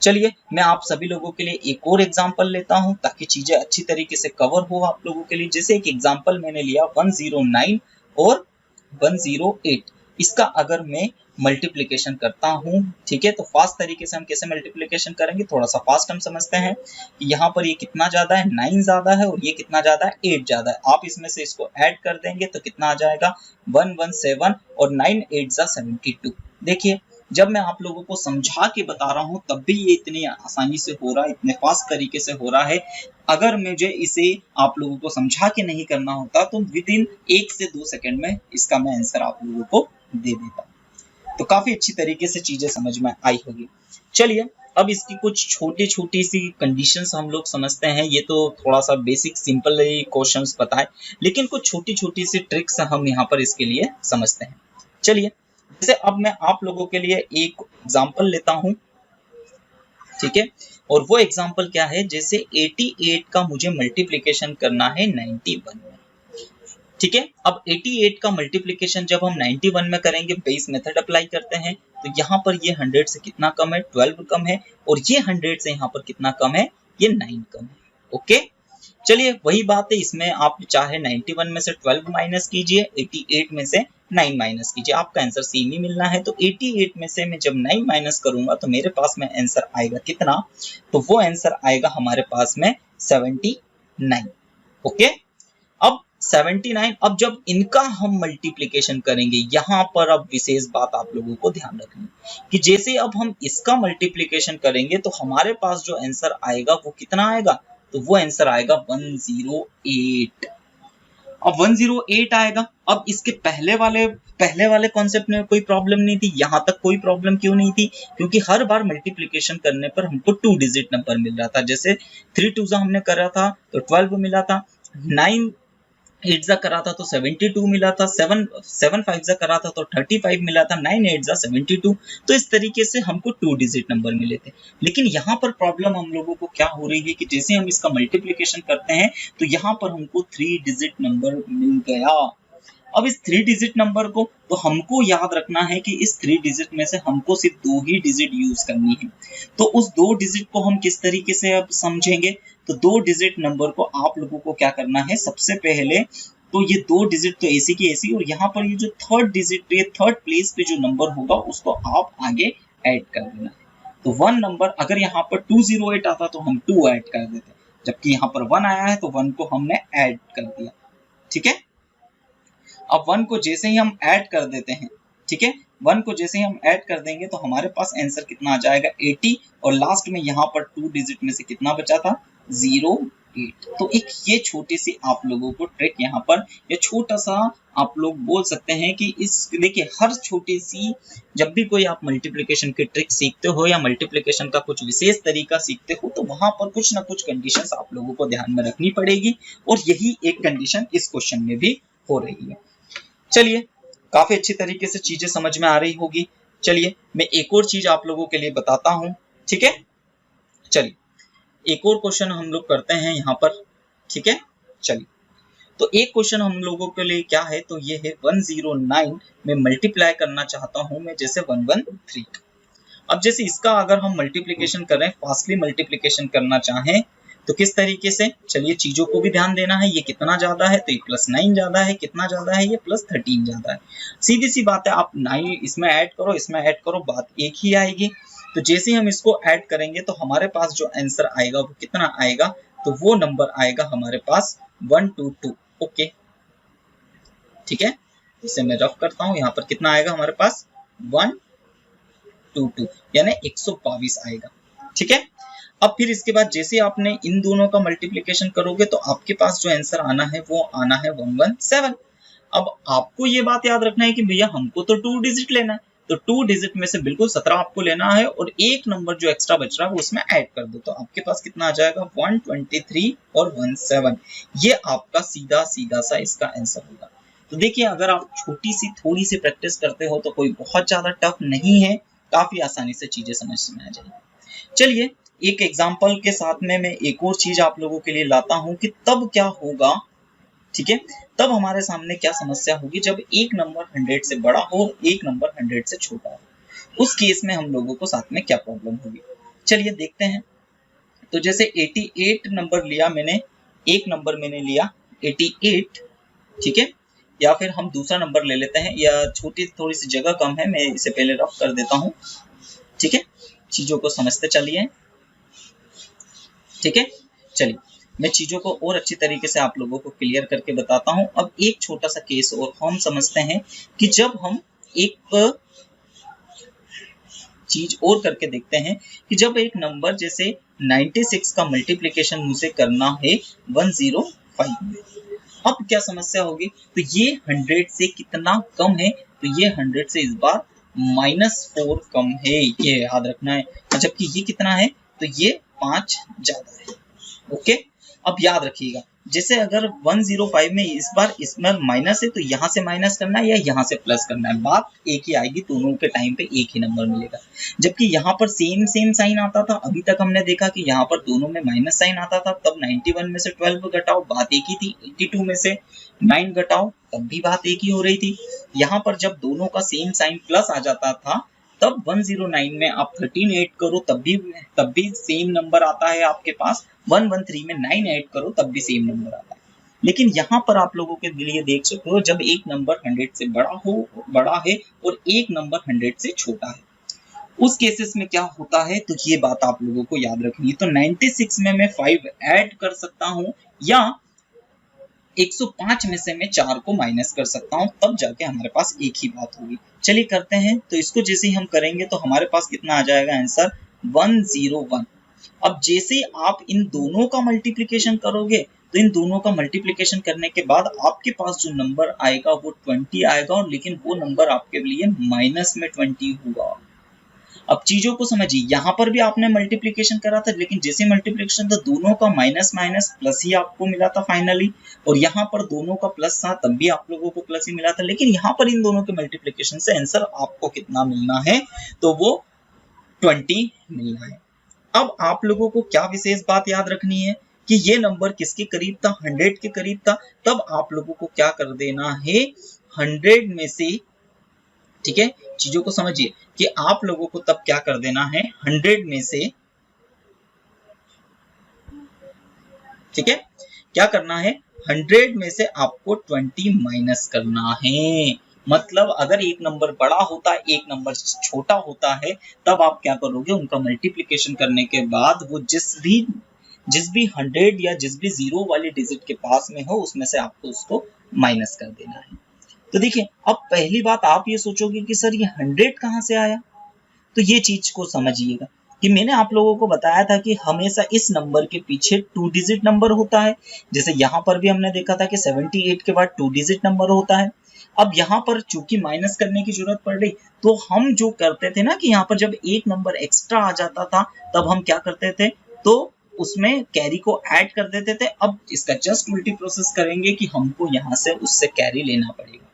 चलिए मैं आप सभी लोगों के लिए एक और एग्जांपल लेता हूं ताकि चीजें अच्छी तरीके से कवर हो आप लोगों के लिए। जैसे एक एग्जांपल मैंने लिया 109 और 108। इसका अगर मैं मल्टीप्लिकेशन करता हूँ, ठीक है, तो फास्ट तरीके से हम कैसे मल्टीप्लिकेशन करेंगे, थोड़ा सा फास्ट हम समझते हैं कि यहाँ पर ये कितना ज्यादा है, 9 ज्यादा है और ये कितना ज्यादा है, 8 ज्यादा है। आप इसमें से इसको ऐड कर देंगे तो कितना आ जाएगा 117 और 9 8 जा 72। देखिए जब मैं आप लोगों को समझा के बता रहा हूँ तब भी ये इतनी आसानी से हो रहा है, इतने फास्ट तरीके से हो रहा है। अगर मुझे इसे आप लोगों को समझा के नहीं करना होता तो विद इन 1 से 2 सेकंड में इसका मैं आंसर आप लोगों को दे देता। तो काफी अच्छी तरीके से चीजें समझ में आई होगी। चलिए अब इसकी कुछ छोटी छोटी सी कंडीशंस हम लोग समझते हैं। ये तो थोड़ा सा बेसिक सिंपल क्वेश्चंस बताए, लेकिन कुछ छोटी छोटी सी ट्रिक्स हम यहाँ पर इसके लिए समझते हैं। चलिए जैसे अब मैं आप लोगों के लिए एक एग्जांपल लेता हूँ, ठीक है, और वो एग्जांपल क्या है, जैसे 88 का मुझे मल्टीप्लिकेशन करना है 91 में, ठीक है। अब 88 का मल्टीप्लिकेशन जब हम 91 में करेंगे, बेस मेथड अप्लाई करते हैं, तो यहाँ पर ये 100 से कितना कम है, 12 कम है, और ये 100 से यहाँ पर कितना कम है, ये 9 कम है। ओके चलिए वही बात है, इसमें आप चाहे 91 में से 12 माइनस कीजिए, 88 में से 9 माइनस कीजिए, आपका आंसर सेम ही मिलना है। तो 88 में से मैं जब 9 माइनस करूंगा तो मेरे पास में आंसर आएगा कितना, तो वो आंसर आएगा हमारे पास में 79। ओके अब 79, अब जब इनका हम मल्टीप्लिकेशन करेंगे, यहाँ पर अब विशेष बात आप लोगों को ध्यान रखनी कि जैसे अब हम इसका मल्टीप्लिकेशन करेंगे तो हमारे पास जो आंसर आएगा वो कितना आएगा, तो वो आंसर आएगा 108। अब 108 आएगा। अब इसके पहले वाले कॉन्सेप्ट में कोई प्रॉब्लम नहीं थी, यहाँ तक कोई प्रॉब्लम क्यों नहीं थी, क्योंकि हर बार मल्टीप्लिकेशन करने पर हमको 2 डिजिट नंबर मिल रहा था। जैसे 3 2 हमने करा था तो 12 मिला था, 9 8 जा करा था तो 72 मिला था, 7 5 जा करा था तो 35 मिला था, 9 8 जा 72। तो इस तरीके से हमको 2 डिजिट नंबर मिले थे। लेकिन यहाँ पर प्रॉब्लम हम लोगों को क्या हो रही है कि जैसे हम इसका मल्टीप्लिकेशन करते हैं तो यहाँ पर हमको 3 डिजिट नंबर मिल गया। अब इस 3 डिजिट नंबर को तो हमको याद रखना है कि इस 3 डिजिट में से हमको सिर्फ 2 ही डिजिट यूज करनी है। तो उस 2 डिजिट को हम किस तरीके से अब समझेंगे, तो 2 डिजिट नंबर को आप लोगों को क्या करना है, सबसे पहले तो ये 2 डिजिट तो ऐसी की ऐसी, और यहाँ पर ये जो थर्ड डिजिट, ये थर्ड प्लेस पे जो नंबर होगा उसको आप आगे ऐड कर देना है। तो 1 नंबर अगर यहाँ पर 208 आता तो हम 2 ऐड कर देते, जबकि यहाँ पर 1 आया है तो 1 को हमने ऐड कर दिया, ठीक है। अब 1 को जैसे ही हम ऐड कर देते हैं, ठीक है, 1 को जैसे ही हम ऐड कर देंगे तो हमारे पास आंसर कितना आ जाएगा 80, और लास्ट में यहाँ पर 2 डिजिट में से कितना बचा था 08। तो एक ये छोटी सी आप लोगों को ट्रिक यहाँ पर, ये छोटा सा आप लोग बोल सकते हैं कि इस देखिए हर छोटी सी जब भी कोई आप मल्टीप्लिकेशन की ट्रिक सीखते हो या मल्टीप्लिकेशन का कुछ विशेष तरीका सीखते हो तो वहां पर कुछ ना कुछ कंडीशंस आप लोगों को ध्यान में रखनी पड़ेगी, और यही एक कंडीशन इस क्वेश्चन में भी हो रही है। चलिए काफी अच्छी तरीके से चीजें समझ में आ रही होगी। चलिए मैं एक और चीज आप लोगों के लिए बताता हूं, ठीक है। चलिए एक और क्वेश्चन हम लोग करते हैं यहाँ पर, ठीक है। चलिए तो एक क्वेश्चन हम लोगों के लिए क्या है, तो ये है 109 में मल्टीप्लाई करना चाहता हूं मैं जैसे 113। अब जैसे इसका अगर हम मल्टीप्लिकेशन करें, फास्टली मल्टीप्लिकेशन करना चाहें तो किस तरीके से, चलिए चीजों को भी ध्यान देना है। ये कितना ज्यादा है तो ये +9 ज्यादा है, कितना ज्यादा है ये +13 ज्यादा है। सीधी सी बात है, आप 9 इसमें ऐड करो, इसमें ऐड करो, बात एक ही आएगी। तो जैसे हम इसको ऐड करेंगे तो हमारे पास जो आंसर आएगा वो कितना आएगा, तो वो नंबर आएगा हमारे पास 122। ओके ठीक है, इसे मैं रफ करता हूं, यहाँ पर कितना आएगा हमारे पास 122 यानी 122 आएगा, ठीक है। अब फिर इसके बाद जैसे आपने इन दोनों का मल्टीप्लिकेशन करोगे तो आपके पास जो आंसर आना है वो आना है 117। अब आपको ये बात याद रखना है कि भैया हमको तो 2 डिजिट लेना है, तो 2 डिजिट में से बिल्कुल 17 आपको लेना है, और एक नंबर जो एक्स्ट्रा बच रहा है वो उसमें ऐड कर दो, तो आपके पास कितना आ जाएगा 123 और 17। ये आपका सीधा सीधा सा इसका आंसर होगा। तो देखिए अगर आप छोटी सी थोड़ी सी प्रैक्टिस करते हो तो कोई बहुत ज्यादा टफ नहीं है, काफी आसानी से चीजें समझ में आ जाएगी। चलिए एक एग्जाम्पल के साथ में मैं एक और चीज आप लोगों के लिए लाता हूं कि तब क्या होगा, ठीक है, तब हमारे सामने क्या समस्या होगी जब एक नंबर 100 से बड़ा हो और एक नंबर 100 से छोटा हो, उस केस में हम लोगों को साथ में क्या प्रॉब्लम होगी। चलिए देखते हैं। तो जैसे 88 नंबर लिया मैंने, एक नंबर मैंने लिया 88, ठीक है, या फिर हम दूसरा नंबर ले लेते हैं, या छोटी थोड़ी सी जगह कम है, मैं इसे पहले रफ कर देता हूँ। ठीक है, चीजों को समझते चलिए। ठीक है, चलिए मैं चीजों को और अच्छी तरीके से आप लोगों को क्लियर करके बताता हूं। अब एक छोटा सा केस और हम समझते हैं कि जब हम एक चीज और करके देखते हैं कि जब एक नंबर जैसे 96 का मल्टीप्लिकेशन मुझे करना है 105 में, अब क्या समस्या होगी, तो ये 100 से कितना कम है, तो ये 100 से इस बार -4 कम है, ये याद रखना है। जबकि ये कितना है, तो ये 5 ज्यादा है। ओके, अब याद रखिएगा, जैसे अगर 105 में इस बार इसमें माइनस है तो यहाँ से माइनस करना है या यहाँ से प्लस करना है, बात एक ही आएगी, दोनों के टाइम पे एक ही नंबर मिलेगा। जबकि यहाँ पर सेम साइन आता था, अभी तक हमने देखा कि यहाँ पर दोनों में माइनस साइन आता था, तब 91 में से 12 घटाओ, बात एक ही थी। 82 में से 9 घटाओ, तब भी बात एक ही हो रही थी। यहाँ पर जब दोनों का सेम साइन प्लस आ जाता था, तब 109 में आप 13 ऐड करो तब भी सेम नंबर आता है आपके पास। 113 में 9 ऐड करो तब भी सेम नंबर आता है। लेकिन यहाँ पर आप लोगों के लिए देख सकते हो, जब एक नंबर 100 से बड़ा है और एक नंबर 100 से छोटा है, उस केसेस में क्या होता है, तो ये बात आप लोगों को याद रखनी है। तो 96 में मैं 5 ऐड कर सकता हूँ, या 105 में से मैं 4 को माइनस कर सकता हूँ, तब जाके हमारे पास एक ही बात होगी। चलिए करते हैं। तो इसको जैसे ही हम करेंगे तो हमारे पास कितना आ जाएगा आंसर, 101। अब जैसे आप इन दोनों का मल्टीप्लिकेशन करोगे, तो इन दोनों का मल्टीप्लिकेशन करने के बाद आपके पास जो नंबर आएगा वो 20 आएगा, और लेकिन वो नंबर आपके लिए माइनस में 20 होगा। अब चीजों को समझिए, यहाँ पर भी आपने मल्टीप्लिकेशन करा था, लेकिन जैसे मल्टीप्लिकेशन था दोनों का माइनस माइनस प्लस ही आपको मिला था फाइनली, और यहाँ पर दोनों का प्लस था तब भी आप लोगों को प्लस ही मिला था। लेकिन यहाँ पर इन दोनों के मल्टीप्लिकेशन से आंसर आपको कितना मिलना है, तो वो 20 मिलना है। अब आप लोगों को क्या विशेष बात याद रखनी है कि ये नंबर किसके करीब था, 100 के करीब था। तब आप लोगों को क्या कर देना है, 100 में से, ठीक है, चीजों को समझिए कि आप लोगों को तब क्या कर देना है, 100 में से, ठीक है, क्या करना है, 100 में से आपको 20 माइनस करना है। मतलब अगर एक नंबर बड़ा होता है, एक नंबर छोटा होता है, तब आप क्या करोगे, उनका मल्टीप्लिकेशन करने के बाद वो जिस भी 100 या जिस भी जीरो वाली डिजिट के पास में हो, उसमें से आपको उसको माइनस कर देना है। तो देखिए, अब पहली बात आप ये सोचोगे कि सर ये 100 कहाँ से आया, तो ये चीज को समझिएगा कि मैंने आप लोगों को बताया था कि हमेशा इस नंबर के पीछे 2 डिजिट नंबर होता है। जैसे यहाँ पर भी हमने देखा था कि 78 के बाद 2 डिजिट नंबर होता है। अब यहाँ पर चूंकि माइनस करने की जरूरत पड़ रही, तो हम जो करते थे ना कि यहाँ पर जब एक नंबर एक्स्ट्रा आ जाता था, तब हम क्या करते थे, तो उसमें कैरी को ऐड कर देते थे। अब इसका जस्ट उल्टी प्रोसेस करेंगे कि हमको यहाँ से उससे कैरी लेना पड़ेगा।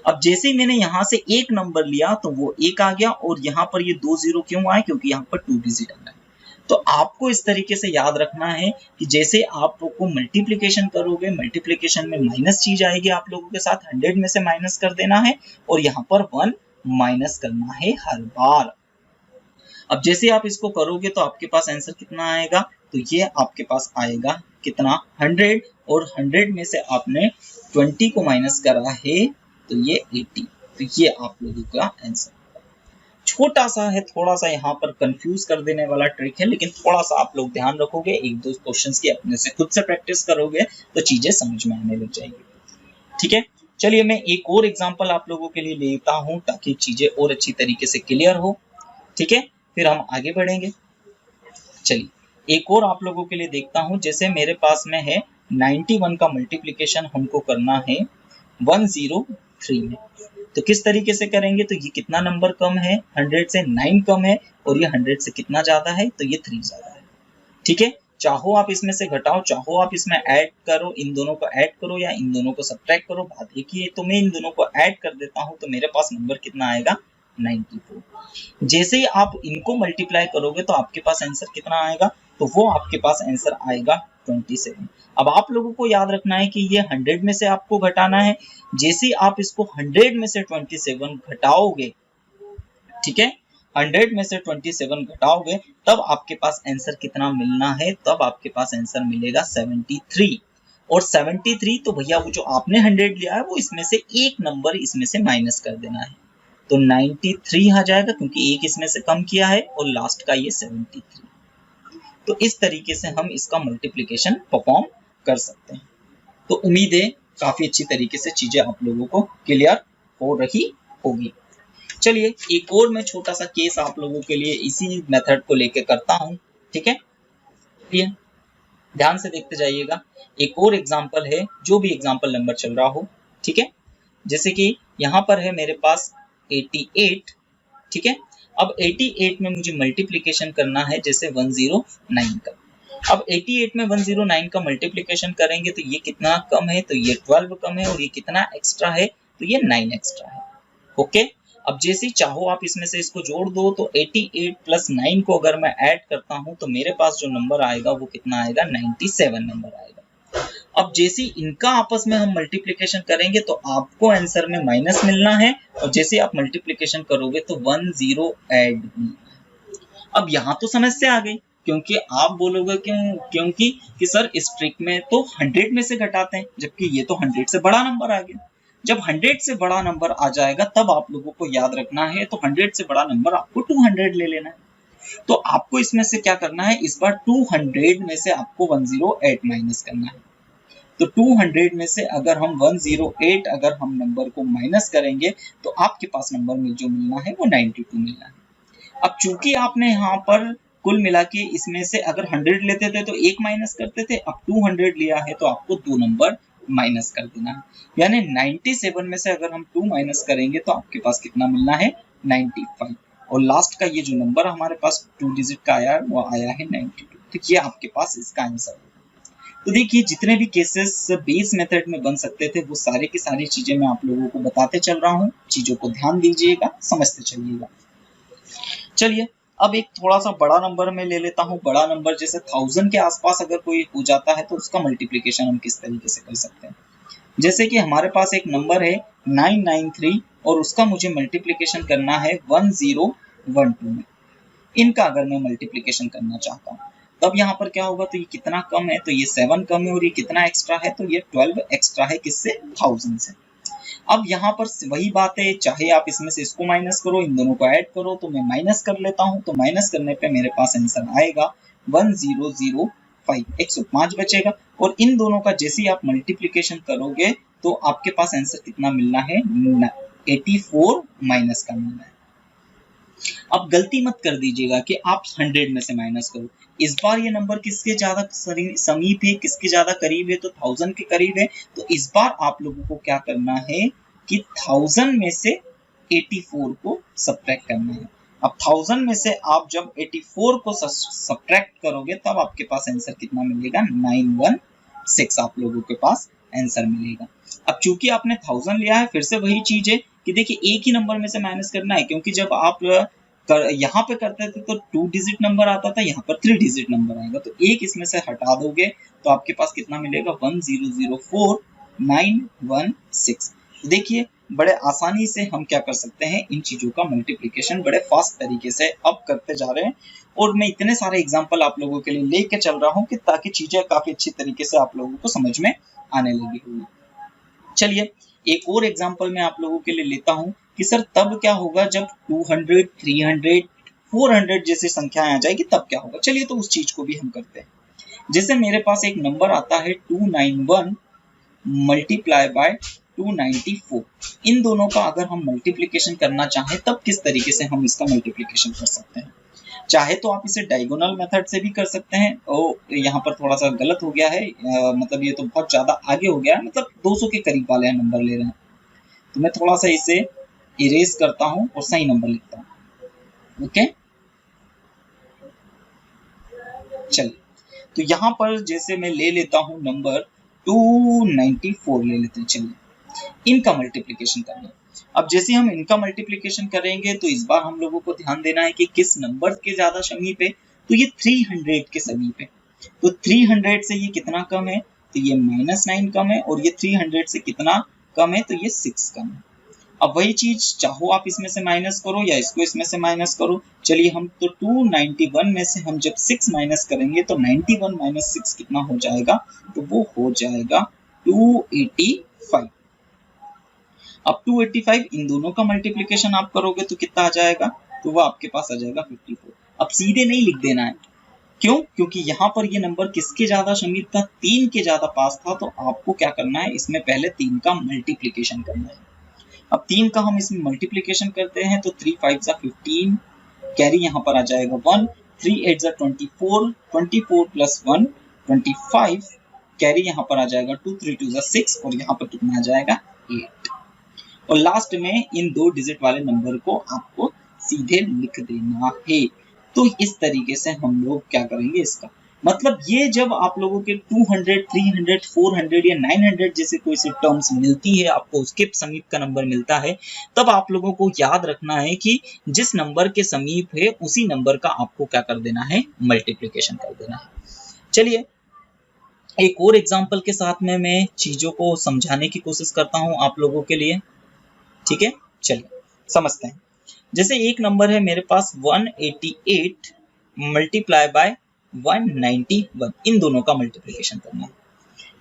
अब जैसे ही मैंने यहाँ से एक नंबर लिया तो वो एक आ गया, और यहाँ पर ये 2 जीरो क्यों आए, क्योंकि यहाँ पर 2 डिजिट आ रहा है। तो आपको इस तरीके से याद रखना है कि जैसे आपको मल्टीप्लिकेशन करोगे, मल्टीप्लिकेशन में माइनस चीज आएगी आप लोगों के साथ, 100 में से माइनस कर देना है, और यहाँ पर 1 माइनस करना है हर बार। अब जैसे आप इसको करोगे तो आपके पास आंसर कितना आएगा, तो ये आपके पास आएगा कितना, 100, और 100 में से आपने 20 को माइनस करा है, तो ये 80। तो ये आप लोगों का आंसर छोटा सा है, थोड़ा सा यहाँ पर कंफ्यूज कर देने वाला ट्रिक है, लेकिन थोड़ा सा आप लोग ध्यान रखोगे, एक दो क्वेश्चंस की अपने से खुद से प्रैक्टिस करोगे तो चीजें समझ में आने लग जाएगी। ठीक है, चलिए मैं एक और एग्जांपल आप लोगों के लिए लेता हूँ ताकि चीजें और अच्छी तरीके से क्लियर हो। ठीक है, फिर हम आगे बढ़ेंगे। चलिए एक और आप लोगों के लिए देखता हूँ। जैसे मेरे पास में है 91 का मल्टीप्लिकेशन हमको करना है 103 में, तो किस तरीके से करेंगे, तो ये कितना नंबर कम है, 100 से 9 कम है, और ये 100 से कितना ज्यादा है, तो ये 3 ज्यादा है। ठीक है, चाहो आप इसमें से घटाओ, चाहो आप इसमें ऐड करो, इन दोनों को ऐड करो या इन दोनों को सब्ट्रैक्ट करो, बात एक ही है। तो मैं इन दोनों को ऐड कर देता हूं, तो मेरे पास नंबर कितना आएगा, 94। जैसे ही आप इनको मल्टीप्लाई करोगे तो आपके पास आंसर कितना आएगा, तो वो आपके पास आंसर आएगा 27। अब आप लोगों को याद रखना है कि ये 100 में से आपको घटाना है। जैसे आप इसको 100 में से 27 घटाओगे, ठीक है, 100 में से 27 घटाओगे, तब आपके पास आंसर कितना मिलना है, तब आपके पास आंसर मिलेगा 73। और 73 तो भैया वो जो आपने 100 लिया है वो इसमें से एक नंबर इसमें से माइनस कर देना है, तो 93 आ जाएगा क्योंकि एक इसमें से कम किया है और लास्ट का ये 73। तो इस तरीके से हम इसका मल्टीप्लिकेशन परफॉर्म कर सकते हैं। तो उम्मीद है काफी अच्छी तरीके से चीजें आप लोगों को क्लियर हो रही होगी। चलिए एक और मैं छोटा सा केस आप लोगों के लिए इसी मेथड को लेके करता हूं, ठीक है। चलिए ध्यान से देखते जाइएगा। एक और एग्जांपल है, जो भी एग्जांपल नंबर चल रहा हो, ठीक है। जैसे कि यहाँ पर है मेरे पास 88, ठीक है। अब 88 में मुझे मल्टीप्लिकेशन करना है जैसे 109 का। अब 88 में 109 का मल्टीप्लिकेशन करेंगे तो ये कितना कम है, तो ये 12 कम है, और ये कितना एक्स्ट्रा है, तो ये 9 एक्स्ट्रा है। ओके, अब जैसे चाहो आप इसमें से इसको जोड़ दो, तो 88 प्लस 9 को अगर मैं ऐड करता हूं तो मेरे पास जो नंबर आएगा वो कितना आएगा, 97 नंबर आएगा। अब जैसे इनका आपस में हम मल्टीप्लिकेशन करेंगे तो आपको आंसर में माइनस मिलना है, और जैसे आप मल्टीप्लिकेशन करोगे तो 10 ऐड मिलना है। अब यहाँ तो समस्या आ गई, क्योंकि आप बोलोगे क्योंकि कि सर इस ट्रिक में तो 100 में से घटाते हैं, जबकि ये तो 100 से बड़ा नंबर आ गया। जब 100 से बड़ा नंबर आ जाएगा तब आप लोगों को याद रखना है, तो 100 से बड़ा नंबर आपको 200 ले लेना है। तो आपको इसमें से क्या करना है, इस बार 200 में से आपको 108 माइनस करना है। तो 200 में से अगर हम 108 अगर हम नंबर को माइनस करेंगे तो आपके पास नंबर में जो मिलना है वो 92 मिलना है। अब चूंकि आपने यहाँ पर कुल मिला के इसमें से अगर 100 लेते थे तो एक माइनस करते थे, अब 200 लिया है तो आपको 2 नंबर माइनस कर देना है। यानी 97 में से अगर हम 2 माइनस करेंगे तो आपके पास कितना मिलना है, 95, और लास्ट का ये जो नंबर हमारे पास 2 डिजिट का आया वो आया है 92। तो ये आपके पास इसका आंसर होगा। तो देखिए जितने भी केसेस बेस मेथड में बन सकते थे वो सारे की सारी चीजें मैं आप लोगों को बताते चल रहा हूँ, चीजों को ध्यान दीजिएगा, समझते चलिएगा। चलिए अब एक थोड़ा सा बड़ा नंबर में ले लेता हूँ। बड़ा नंबर जैसे 1000 के आसपास अगर कोई हो जाता है तो उसका मल्टीप्लिकेशन हम किस तरीके से कर सकते हैं। जैसे कि हमारे पास एक नंबर है 993 और उसका मुझे मल्टीप्लिकेशन करना है 1012 में। इनका अगर मैं मल्टीप्लिकेशन करना चाहता हूँ तब यहाँ पर क्या होगा, तो ये कितना कम है, तो ये 7 कम है, और ये कितना एक्स्ट्रा है, तो ये 12 एक्स्ट्रा है, किससे, 1000 से। अब यहाँ पर वही बात है, चाहे आप इसमें से इसको माइनस करो, इन दोनों को ऐड करो, तो मैं माइनस कर लेता हूँ। तो माइनस करने पे मेरे पास आंसर आएगा 1005, 105 बचेगा। और इन दोनों का जैसे ही आप मल्टीप्लिकेशन करोगे तो आपके पास आंसर कितना मिलना है, 84 माइनस का मिलना है। अब गलती मत कर दीजिएगा कि आप 100 में से माइनस करो। इस बार ये नंबर किसके ज्यादा समीप है, किसके ज्यादा करीब है, तो 1000 के करीब है। तो इस बार आप लोगों को क्या करना है कि 1000 में से 84 को सब्ट्रैक्ट करना है। अब 1000 में से आप जब 84 को सब्ट्रैक्ट करोगे तब आपके पास आंसर कितना मिलेगा, 916 आप लोगों के पास आंसर मिलेगा। अब चूंकि आपने 1000 लिया है, फिर से वही चीज है कि देखिए एक ही नंबर में से माइनस करना है, क्योंकि जब आप यहाँ पे करते थे तो 2 डिजिट नंबर आता था, यहाँ पर 3 डिजिट नंबर आएगा। तो एक इसमें से हटा दोगे तो आपके पास कितना मिलेगा, 1004916। देखिए बड़े आसानी से हम क्या कर सकते हैं, इन चीजों का मल्टीप्लिकेशन बड़े फास्ट तरीके से अब करते जा रहे हैं। और मैं इतने सारे एग्जाम्पल आप लोगों के लिए लेके चल रहा हूँ कि ताकि चीजें काफी अच्छी तरीके से आप लोगों को समझ में आने लगी होगी। चलिए एक और एग्जाम्पल मैं आप लोगों के लिए लेता हूं कि सर तब क्या होगा जब 200, 300, 400 जैसी संख्याएं आ जाएगी तब क्या होगा। चलिए तो उस चीज को भी हम करते हैं। जैसे मेरे पास एक नंबर आता है 291 मल्टीप्लाई बाय 294। इन दोनों का अगर हम मल्टीप्लिकेशन करना चाहें तब किस तरीके से हम इसका मल्टीप्लिकेशन कर सकते हैं। चाहे तो आप इसे डायगोनल मेथड से भी कर सकते हैं। और यहाँ पर थोड़ा सा गलत हो गया है, मतलब ये तो बहुत ज्यादा आगे हो गया है, मतलब 200 के करीब वाले नंबर ले रहे हैं। तो मैं थोड़ा सा इसे इरेज करता हूँ और सही नंबर लिखता हूँ। ओके चलिए, तो यहाँ पर जैसे मैं ले लेता हूँ नंबर 294 ले लेते हैं। चलिए इनका मल्टीप्लिकेशन करना है। अब जैसे हम इनका मल्टीप्लिकेशन करेंगे तो इस बार हम लोगों को ध्यान देना है कि किस नंबर के ज्यादा समीप है, तो ये 300 के समीप है। तो 300 से ये कितना कम है, तो ये -9 कम है, और ये 300 से कितना कम है, तो ये 6 कम है। अब वही चीज चाहो आप इसमें से माइनस करो या इसको इसमें से माइनस करो। चलिए हम तो 291 में से हम जब 6 माइनस करेंगे तो 91 माइनस 6 कितना हो जाएगा, तो वो हो जाएगा 285। अब 285 इन दोनों का मल्टीप्लिकेशन आप करोगे तो कितना आ जाएगा, तो वो आपके पास आ जाएगा 54। अब सीधे नहीं लिख देना है, क्यों? क्योंकि यहाँ पर ये नंबर किसके ज्यादा समीप था, 3 के ज्यादा पास था। तो आपको क्या करना है, इसमें पहले 3 का मल्टीप्लिकेशन करना है। अब 3 का हम इसमें मल्टीप्लिकेशन करते हैं तो 3 5 जा 15, कैरी यहाँ पर आ जाएगा 1, 3 8 जा 24, 24 प्लस 1 25, कैरी यहाँ पर आ जाएगा 2, 3 2 जा 6 और यहाँ पर कितना आ जाएगा 8। और लास्ट में इन 2 डिजिट वाले नंबर को आपको सीधे लिख देना है। तो इस तरीके से हम लोग क्या करेंगे इसका मतलब, ये जब आप लोगों के 200, 300, 400 या 900 जैसे कोई सी टर्म्स मिलती है, आपको उसके समीप का नंबर मिलता है, तब आप लोगों को याद रखना है कि जिस नंबर के समीप है उसी नंबर का आपको क्या कर देना है, मल्टीप्लिकेशन कर देना है। चलिए एक और एग्जांपल के साथ में मैं चीजों को समझाने की कोशिश करता हूं आप लोगों के लिए, ठीक है। चलिए समझते हैं। जैसे एक नंबर है मेरे पास 188 मल्टीप्लाई बाय 191, इन दोनों का मल्टीप्लिकेशन करना है।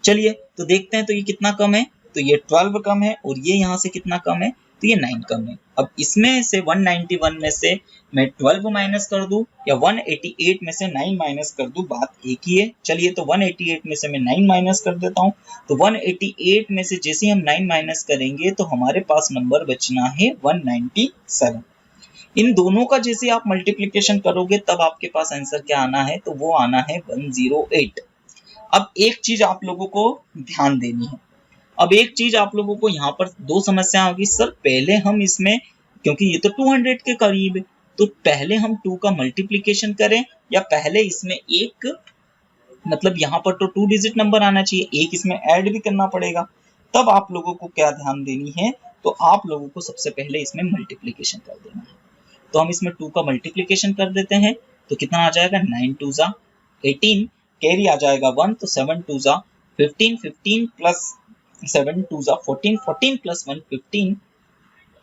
चलिए तो देखते हैं, तो ये कितना कम है, तो ये 12 कम है और ये यहाँ से कितना कम है, तो ये 9 कम है। अब इसमें से 191 में से मैं 12 माइनस कर दूं या 188 में से 9 माइनस कर दूं, बात एक ही है। चलिए तो 188 में से मैं 9 माइनस कर देता हूं, तो 188 में से जैसे हम 9 माइनस करेंगे तो हमारे पास नंबर बचना है 197। इन दोनों का जैसे आप मल्टीप्लिकेशन करोगे तब आपके पास आंसर क्या आना है, तो वो आना है 108। अब एक चीज आप लोगों को ध्यान देनी है, अब एक चीज आप लोगों को यहाँ पर 2 समस्या होगी। सर पहले हम इसमें, क्योंकि ये तो 200 के करीब है, तो पहले हम 2 का मल्टीप्लिकेशन करें या पहले इसमें एक, मतलब यहाँ पर तो 2 डिजिट नंबर आना चाहिए, एक इसमें ऐड भी करना पड़ेगा। तब आप लोगों को क्या ध्यान देनी है, तो आप लोगों को सबसे पहले इसमें मल्टीप्लिकेशन कर देना है। तो हम इसमें 2 का मल्टीप्लिकेशन कर देते हैं, तो कितना आ जाएगा, 9 2 जा 18, कैरी आ जाएगा 1, तो 7 2 जा 15, 15 प्लस 7 2 जा 14, 14 प्लस 1 15,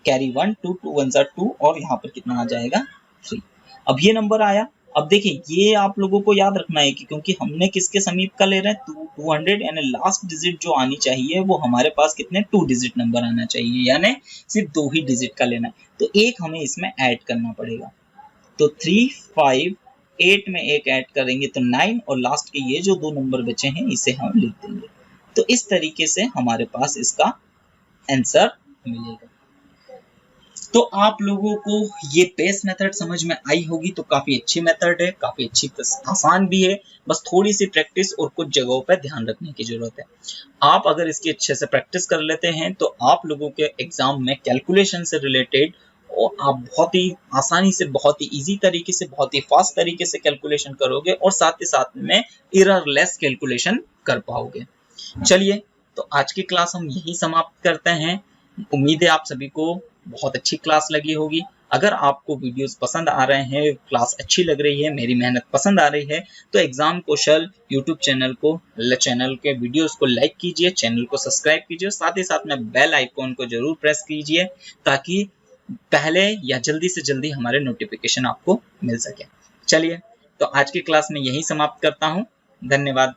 कैरी 1, 2 2 1 जा 2 और यहाँ पर कितना आ जाएगा 3। अब ये नंबर आया। अब देखिए ये आप लोगों को याद रखना है कि क्योंकि हमने किसके समीप का ले रहे हैं, 200, यानी लास्ट डिजिट जो आनी चाहिए वो हमारे पास कितने 2 डिजिट नंबर आना चाहिए, यानी सिर्फ 2 ही डिजिट का लेना है। तो एक हमें इसमें ऐड करना पड़ेगा, तो 3 5 8 में एक ऐड करेंगे तो 9 और लास्ट के ये जो 2 नंबर बचे हैं इसे हम लिख देंगे। तो इस तरीके से हमारे पास इसका आंसर मिलेगा। तो आप लोगों को ये पेस मेथड समझ में आई होगी, तो काफी अच्छी मेथड है, काफी अच्छी, आसान भी है, बस थोड़ी सी प्रैक्टिस और कुछ जगहों पर ध्यान रखने की जरूरत है। आप अगर इसकी अच्छे से प्रैक्टिस कर लेते हैं तो आप लोगों के एग्जाम में कैलकुलेशन से रिलेटेड और आप बहुत ही आसानी से, बहुत ही इजी तरीके से, बहुत ही फास्ट तरीके से कैलकुलेशन करोगे और साथ ही साथ में एररलेस कैलकुलेशन कर पाओगे। चलिए तो आज की क्लास हम यही समाप्त करते हैं। उम्मीद है आप सभी को बहुत अच्छी क्लास लगी होगी। अगर आपको वीडियोस पसंद आ रहे हैं, क्लास अच्छी लग रही है, मेरी मेहनत पसंद आ रही है, तो एग्जाम कौशल यूट्यूब चैनल के वीडियोस को लाइक कीजिए, चैनल को सब्सक्राइब कीजिए, साथ ही साथ में बेल आइकॉन को जरूर प्रेस कीजिए ताकि पहले या जल्दी से जल्दी हमारे नोटिफिकेशन आपको मिल सके। चलिए तो आज की क्लास में यही समाप्त करता हूँ। धन्यवाद।